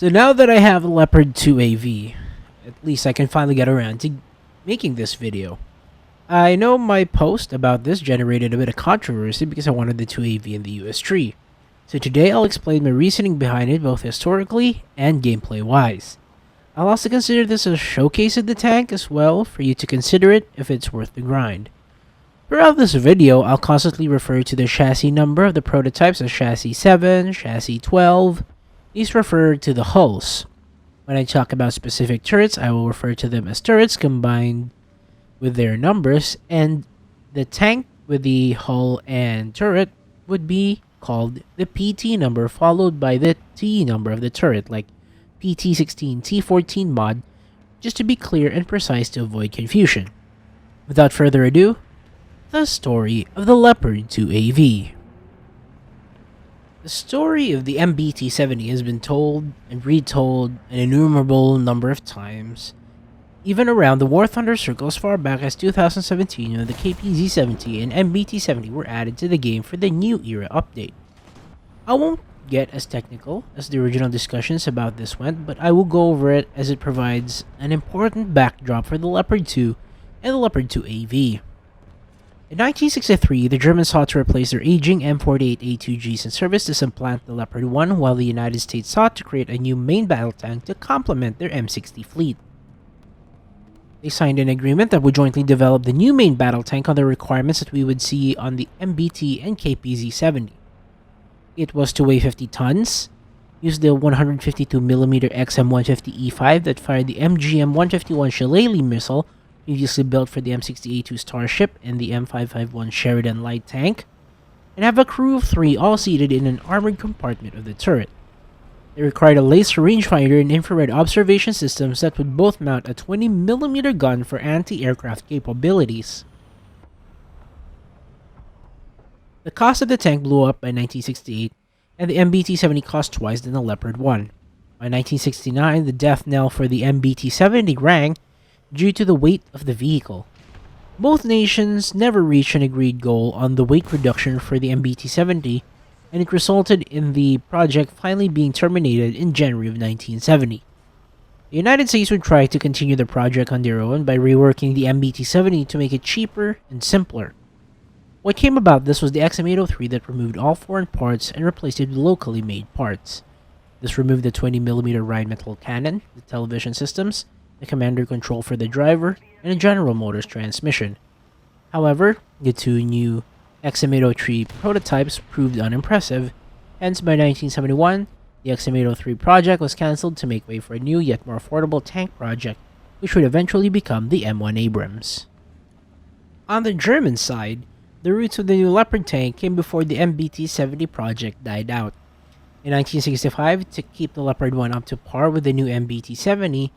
So now that I have Leopard 2AV, at least I can finally get around to making this video. I know my post about this generated a bit of controversy because I wanted the 2AV in the US tree. So today I'll explain my reasoning behind it both historically and gameplay wise. I'll also consider this a showcase of the tank as well for you to consider it if it's worth the grind. Throughout this video, I'll constantly refer to the chassis number of the prototypes as chassis 7, chassis 12. These refer to the hulls. When I talk about specific turrets, I will refer to them as turrets combined with their numbers, and the tank with the hull and turret would be called the PT number followed by the T number of the turret, like PT16, T14 mod, just to be clear and precise to avoid confusion. Without further ado, the story of the Leopard 2AV. The story of the MBT-70 has been told and retold an innumerable number of times, even around the War Thunder circle as far back as 2017 when the KPZ-70 and MBT-70 were added to the game for the New Era update. I won't get as technical as the original discussions about this went, but I will go over it as it provides an important backdrop for the Leopard 2 and the Leopard 2AV. In 1963, the Germans sought to replace their aging M48A2Gs in service to supplant the Leopard 1, while the United States sought to create a new main battle tank to complement their M60 fleet. They signed an agreement that would jointly develop the new main battle tank on the requirements that we would see on the MBT and KPZ-70. It was to weigh 50 tons, use the 152mm XM150E5 that fired the MGM-151 Shillelagh missile previously built for the M60A2 Starship and the M551 Sheridan light tank, and have a crew of 3 all seated in an armored compartment of the turret. They required a laser rangefinder and infrared observation systems that would both mount a 20mm gun for anti-aircraft capabilities. The cost of the tank blew up by 1968, and the MBT-70 cost twice than the Leopard 1. By 1969, the death knell for the MBT-70 rang due to the weight of the vehicle. Both nations never reached an agreed goal on the weight reduction for the MBT-70, and it resulted in the project finally being terminated in January of 1970. The United States would try to continue the project on their own by reworking the MBT-70 to make it cheaper and simpler. What came about this was the XM803 that removed all foreign parts and replaced it with locally made parts. This removed the 20mm Rheinmetall cannon, the television systems, the commander control for the driver, and a General Motors transmission. However, the two new XM803 prototypes proved unimpressive, hence by 1971, the XM803 project was cancelled to make way for a new yet more affordable tank project, which would eventually become the M1 Abrams. On the German side, the roots of the new Leopard tank came before the MBT-70 project died out. In 1965, to keep the Leopard 1 up to par with the new MBT-70,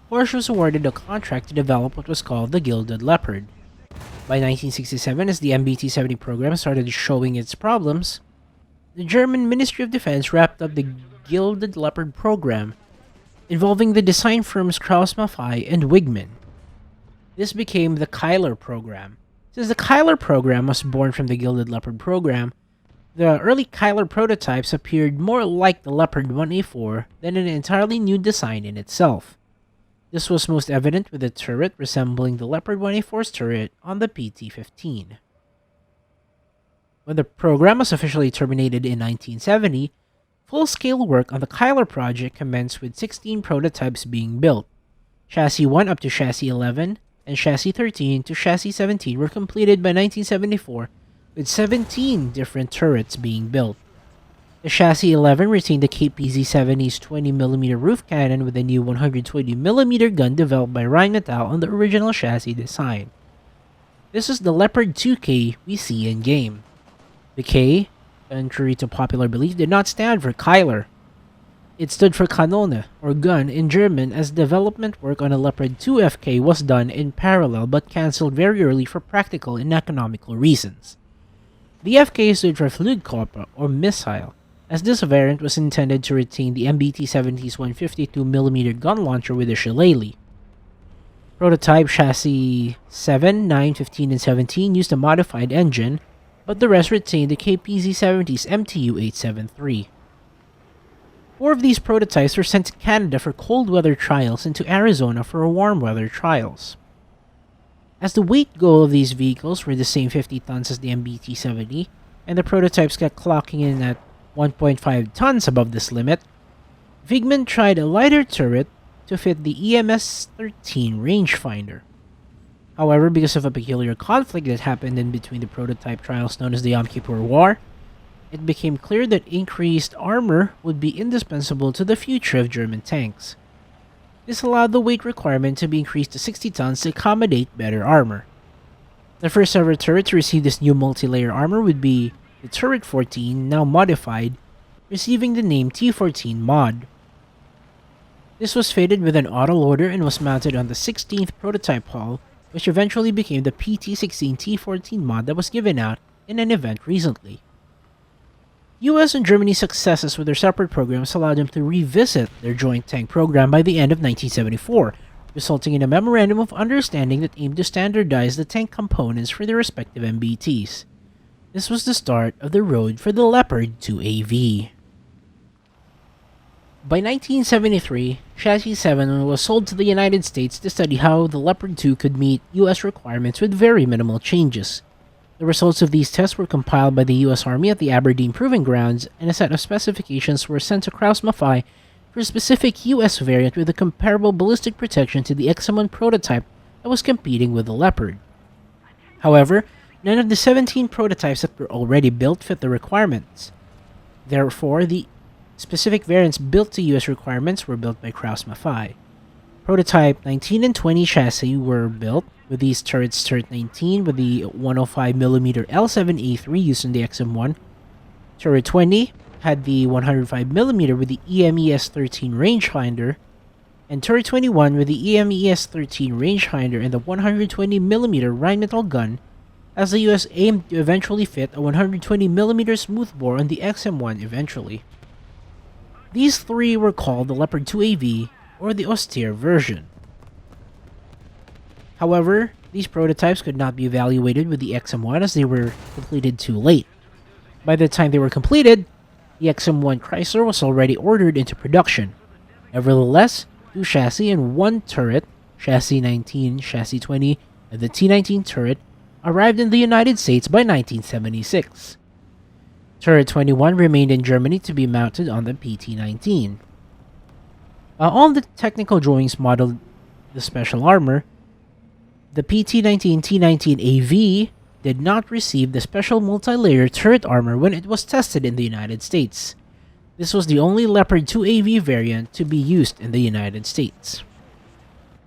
Porsche was awarded a contract to develop what was called the Gilded Leopard. By 1967, as the MBT-70 program started showing its problems, the German Ministry of Defense wrapped up the Gilded Leopard program, involving the design firms Krauss-Maffei and Wigman. This became the Kyler program. Since the Kyler program was born from the Gilded Leopard program, the early Kyler prototypes appeared more like the Leopard 1A4 than an entirely new design in itself. This was most evident with the turret resembling the Leopard 1A4's turret on the PT-15. When the program was officially terminated in 1970, full-scale work on the Kyler project commenced with 16 prototypes being built. Chassis 1 up to Chassis 11 and Chassis 13 to Chassis 17 were completed by 1974, with 17 different turrets being built. The Chassis 11 retained the KPZ-70's 20mm roof cannon with a new 120mm gun developed by Rheinmetall on the original chassis design. This is the Leopard 2K we see in-game. The K, contrary to popular belief, did not stand for Kyler. It stood for Kanone, or gun, in German, as development work on a Leopard 2FK was done in parallel but cancelled very early for practical and economical reasons. The FK stood for Flugkörper, or missile, as this variant was intended to retain the MBT-70's 152mm gun launcher with a Shillelagh. Prototype Chassis 7, 9, 15, and 17 used a modified engine, but the rest retained the KPZ-70's MTU-873. 4 of these prototypes were sent to Canada for cold weather trials and to Arizona for warm weather trials. As the weight goal of these vehicles were the same 50 tons as the MBT-70, and the prototypes kept clocking in at 1.5 tons above this limit, Vigman tried a lighter turret to fit the EMS-13 rangefinder. However, because of a peculiar conflict that happened in between the prototype trials known as the Yom Kippur War, it became clear that increased armor would be indispensable to the future of German tanks. This allowed the weight requirement to be increased to 60 tons to accommodate better armor. The first ever turret to receive this new multi-layer armor would be the Turret 14, now modified, receiving the name T14 Mod. This was fitted with an autoloader and was mounted on the 16th prototype hull, which eventually became the PT-16 T14 Mod that was given out in an event recently. US and Germany's successes with their separate programs allowed them to revisit their joint tank program by the end of 1974, resulting in a memorandum of understanding that aimed to standardize the tank components for their respective MBTs. This was the start of the road for the Leopard 2AV. By 1973, Chassis 7 was sold to the United States to study how the Leopard 2 could meet US requirements with very minimal changes. The results of these tests were compiled by the US Army at the Aberdeen Proving Grounds, and a set of specifications were sent to Krauss-Maffei for a specific US variant with a comparable ballistic protection to the XM1 prototype that was competing with the Leopard. However, none of the 17 prototypes that were already built fit the requirements. Therefore, the specific variants built to US requirements were built by Krauss-Maffei. Prototype 19 and 20 chassis were built, with these turrets Turret 19 with the 105mm L7A3 used in the XM1. Turret 20 had the 105mm with the EMES-13 rangefinder, and Turret 21 with the EMES-13 rangefinder and the 120mm Rheinmetall gun, as the US aimed to eventually fit a 120mm smoothbore on the XM1 eventually. These three were called the Leopard 2AV, or the austere version. However, these prototypes could not be evaluated with the XM1 as they were completed too late. By the time they were completed, the XM1 Chrysler was already ordered into production. Nevertheless, 2 chassis and 1 turret, Chassis 19, Chassis 20, and the T19 turret, arrived in the United States by 1976. Turret 21 remained in Germany to be mounted on the PT-19. While all the technical drawings modeled the special armor, the PT-19 T19AV did not receive the special multi-layer turret armor when it was tested in the United States. This was the only Leopard 2AV variant to be used in the United States.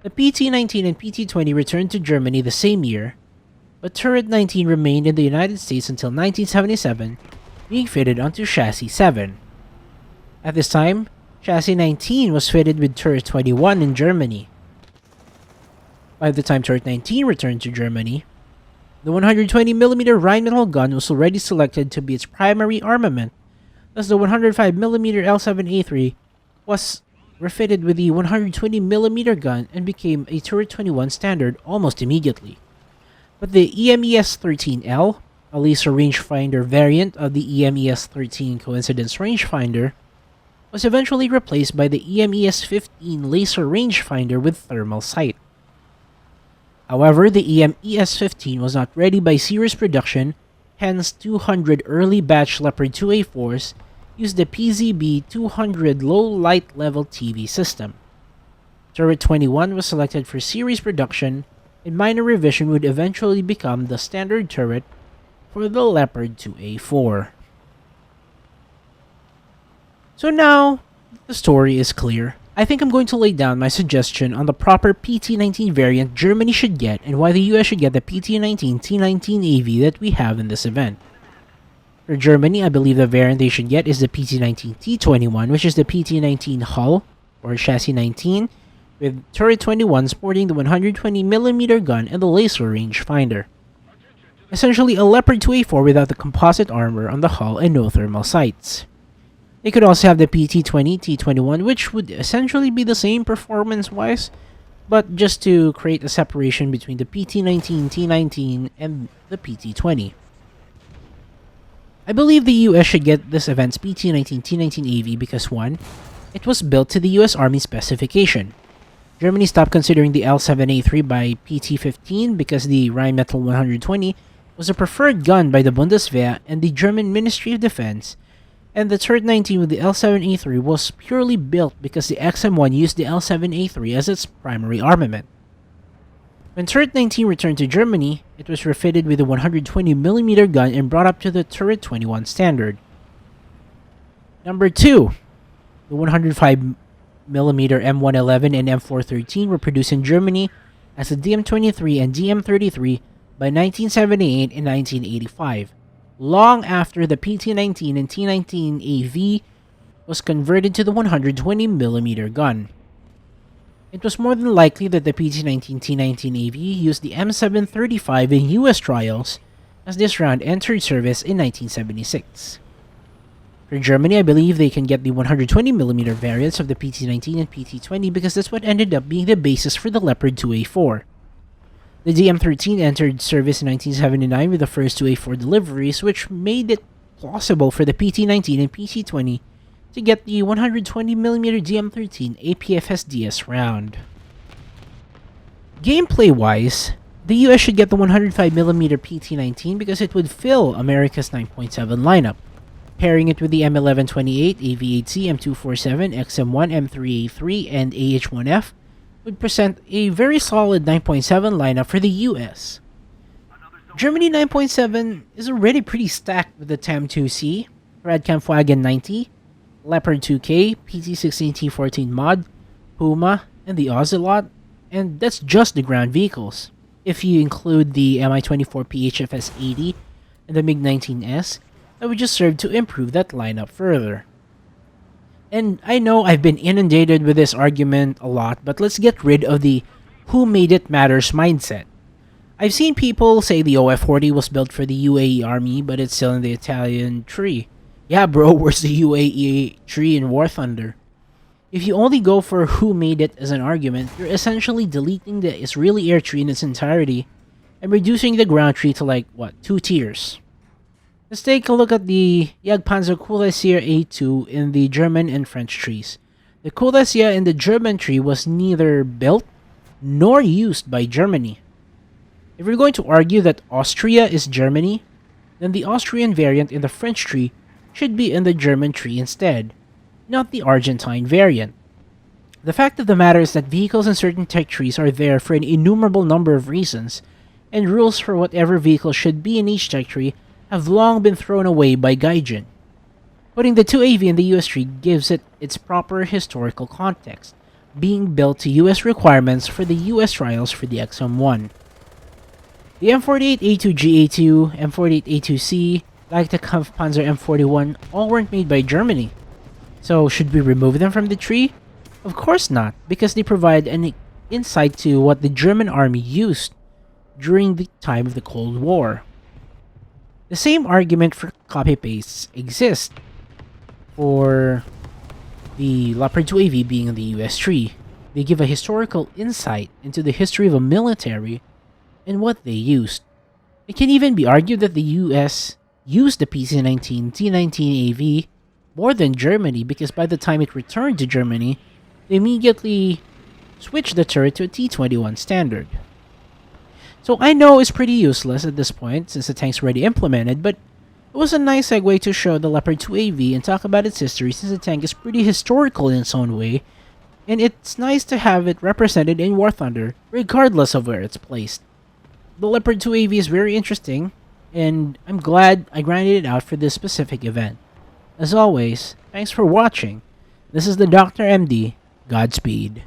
The PT-19 and PT-20 returned to Germany the same year, but Turret 19 remained in the United States until 1977, being fitted onto Chassis 7. At this time, Chassis 19 was fitted with Turret 21 in Germany. By the time Turret 19 returned to Germany, the 120mm Rheinmetall gun was already selected to be its primary armament, thus the 105mm L7A3 was refitted with the 120mm gun and became a Turret 21 standard almost immediately. But the EMES-13L, a laser rangefinder variant of the EMES-13 coincidence rangefinder, was eventually replaced by the EMES-15 laser rangefinder with thermal sight. However, the EMES-15 was not ready by series production, hence 200 early batch Leopard 2A4s used the PZB-200 low light level TV system. Turret 21 was selected for series production, and minor revision would eventually become the standard turret for the Leopard 2A4. So now, the story is clear. I think I'm going to lay down my suggestion on the proper PT-19 variant Germany should get and why the US should get the PT-19 T19AV that we have in this event. For Germany, I believe the variant they should get is the PT-19 T21, which is the PT-19 hull, or Chassis 19, with Turret 21 sporting the 120mm gun and the laser rangefinder. Essentially a Leopard 2A4 without the composite armor on the hull and no thermal sights. They could also have the PT-20 T21, which would essentially be the same performance-wise, but just to create a separation between the PT-19 T19 and the PT-20. I believe the US should get this event's PT-19 T-19AV because 1. It was built to the US Army specification. Germany stopped considering the L7A3 by PT-15 because the Rheinmetall 120 was a preferred gun by the Bundeswehr and the German Ministry of Defense, and the turret 19 with the L7A3 was purely built because the XM1 used the L7A3 as its primary armament. When turret 19 returned to Germany, it was refitted with a 120mm gun and brought up to the turret 21 standard. Number 2. The 105mm M111 and M413 were produced in Germany as the DM23 and DM33 by 1978 and 1985, long after the PT-19 and T-19AV was converted to the 120mm gun. It was more than likely that the PT-19 T-19AV used the M735 in US trials, as this round entered service in 1976. For Germany, I believe they can get the 120mm variants of the PT-19 and PT-20 because that's what ended up being the basis for the Leopard 2A4. The DM-13 entered service in 1979 with the first 2A4 deliveries, which made it plausible for the PT-19 and PT-20 to get the 120mm DM-13 APFSDS round. Gameplay-wise, the US should get the 105mm PT-19 because it would fill America's 9.7 lineup. Pairing it with the M1128, AV8C, M247, XM1, M3A3, and AH1F would present a very solid 9.7 lineup for the US. Germany 9.7 is already pretty stacked with the TAM2C, Radkampfwagen 90, Leopard 2K, PT-16T14 mod, Puma, and the Ocelot, and that's just the ground vehicles. If you include the Mi-24 PHFS 80 and the MiG-19S, that would just serve to improve that lineup further. And I know I've been inundated with this argument a lot, but let's get rid of the who made it matters mindset. I've seen people say the OF-40 was built for the UAE army, but it's still in the Italian tree. Yeah bro, where's the UAE tree in War Thunder? If you only go for who made it as an argument, you're essentially deleting the Israeli air tree in its entirety and reducing the ground tree to 2 tiers. Let's take a look at the Jagdpanzer Kühlhaus A2 in the German and French trees. The Kühlhaus in the German tree was neither built nor used by Germany. If we're going to argue that Austria is Germany, then the Austrian variant in the French tree should be in the German tree instead, not the Argentine variant. The fact of the matter is that vehicles in certain tech trees are there for an innumerable number of reasons, and rules for whatever vehicle should be in each tech tree have long been thrown away by Gaijin. Putting the 2AV in the US tree gives it its proper historical context, being built to US requirements for the US trials for the XM1. The M48A2GA2, M48A2C, like the Kampfpanzer M41, all weren't made by Germany. So should we remove them from the tree? Of course not, because they provide an insight to what the German army used during the time of the Cold War. The same argument for copy-pastes exists for the Leopard 2AV being in the US tree. They give a historical insight into the history of a military and what they used. It can even be argued that the US used the PT-19 T-19AV more than Germany because by the time it returned to Germany, they immediately switched the turret to a T-21 standard. So I know it's pretty useless at this point since the tank's already implemented, but it was a nice segue to show the Leopard 2AV and talk about its history since the tank is pretty historical in its own way, and it's nice to have it represented in War Thunder regardless of where it's placed. The Leopard 2AV is very interesting, and I'm glad I grinded it out for this specific event. As always, thanks for watching. This is the Dr. MD. Godspeed.